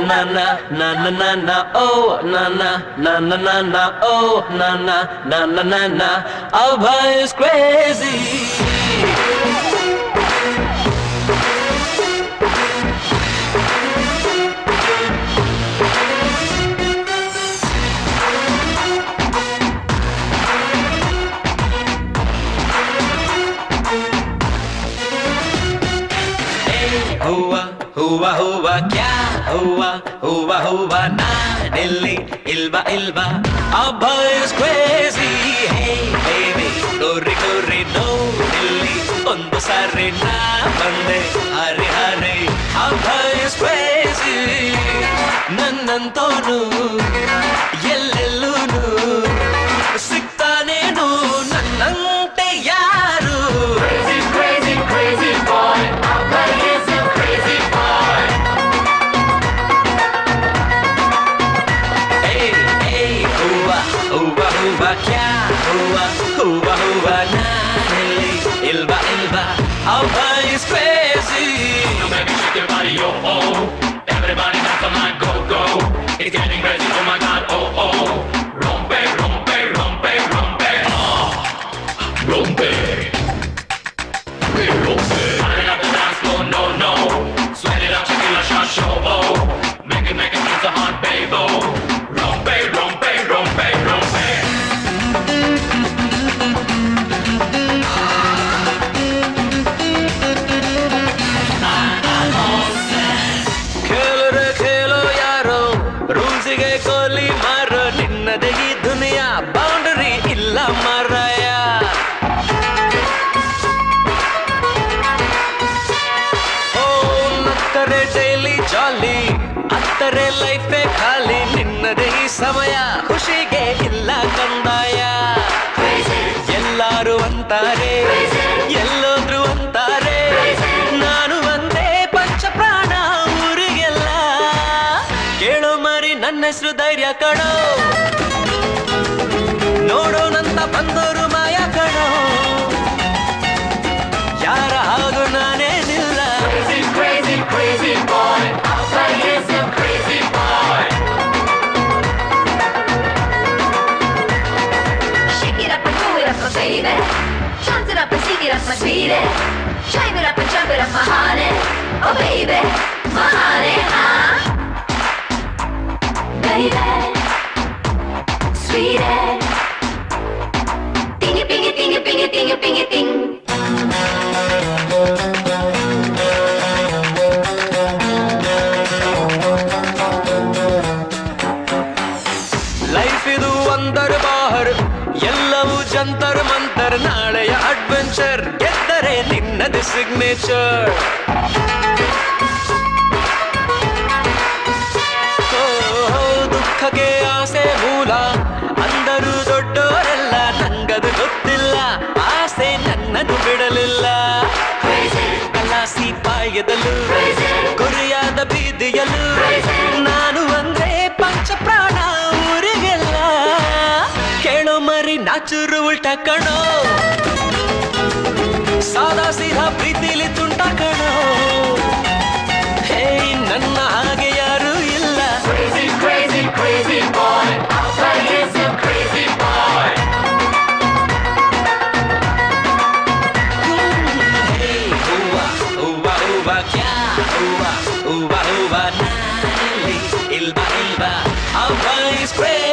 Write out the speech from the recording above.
na na na na na na oh na na na na na na oh na na na na na na Abha is crazy. हुआ हुआ हुआ क्या हुआ हुआ हुआ ನಾನಿಲ್ಲಿ ಇಲ್ವಾ ಇಲ್ವಾ Abha is crazy. Hey baby goರಿ goರಿ ನೋಡಿಲ್ಲಿ ಒಂದು ಸಾರಿ ನಾ ಬಂದೆ ಹರಿ ಹರಿ Abha is crazy. ನನ್ನಂತೋನು ಎಲ್ಲೆಲ್ಲೂನು ಸಿಗ್ತಾನೇನು ನನ್ನಂತೆ ಯಾರು Crazy, crazy, crazy boy. Abha is a crazy boy. Hey, hey, हुआ हुआ हुआ क्या हुआ हुआ हुआ नानी इल्वा इल्वा Abha is crazy. So baby, shake your body, oh oh. Everybody dance on my go go. It's getting crazy, oh my God, oh oh. Rompe, rompe, rompe, rompe, oh. Rompe. Rompe. Turn it up the dance floor, no no. Sweat it out, shake it like shot show, oh. Make it feel so hot, babe, oh. Rompe, rompe, rompe, rompe. खेलो रे खेलो यारो rules ಗೆ ಗೋಲಿ ಮಾರೋ ನಿನ್ನದೇ ಈ ದುನಿಯಾ boundary ಇಲ್ಲ ಮಾರಾಯ ಓ ನಕ್ಕರೆ daily ಜಾಲಿ ಅತ್ತರೆ ಲೈಫೇ ಖಾಲಿ ನಿನ್ನದೇ ಈ ಸಮಯ ಖುಷಿಗೆ ಇಲ್ಲ ಕಂದಾಯ ಎಲ್ಲಾರು ಅಂತಾರೆ ಎಲ್ಲೋದ್ರು ಅಂತಾರೆ ನಾನು ಒಂದೇ ಪಂಚ ಪ್ರಾಣ ಊರಿಗೆಲ್ಲ ಕೇಳೋ ಮರಿ ನನ್ನ ಹೆಸರು ಧೈರ್ಯ ಕಣೋ ನೋಡೋಣಂತ ಬಂದೋರು ಮಾಯ ಕಣೋ ಯಾರ ಹಾಗೂ ನಾನೇನಿಲ್ಲ Crazy, crazy, crazy boy. Abha is a crazy boy. Shake it up and throw it up, my baby. Chant it up and sing it up, my sweetie. Shine it up and jump it up, my honey. Oh baby, my honey, huh? Baby, sweetie. Ding it, ding it, ding it, ding it, ding it, ding it, ding. Life ಇದು ಒಂದರ ಬಾಹರ್ ಎಲ್ಲವೂ ಜಂತರ್ ಮಂತರ್ ನಾಳೆಯ adventure ಗೆದ್ದರೆ ನಿನ್ನದು signature ದುಃಖಕ್ಕೆ ಆಸೆ ಮೂಲ ಅಂದರು ದೊಡ್ಡೋರೆಲ್ಲ ನಂಗದು ಗೊತ್ತಿಲ್ಲ ಆಸೆ ನನ್ನನ್ನು ಬಿಡಲಿಲ್ಲ ಕಲಾಸಿ ಪಾಯದಲ್ಲೂ ಗುರಿಯಾದ ಬೀದಿಯಲ್ಲೂ ನಾನು ಒಂದೇ ಪಂಚ ಪ್ರಾಣ ಊರಿಗೆಲ್ಲ ಕೇಳೋ ಮರಿ ನಾಚೂರು ಉಲ್ಟ ಕಣೋ ಸಾದಾ ಸೀದಾ ಪ್ರೀತಿಲಿ ತುಂಟ ಕಣೋ ಹೇ ನನ್ನ ಹಾಗೆ ಯಾರೂ ಇಲ್ಲ Crazy, crazy, crazy boy. Abha is a crazy boy. हुआ हुआ हुआ क्या हुआ हुआ हुआ नानी इल्वा इल्वा Abha is crazy.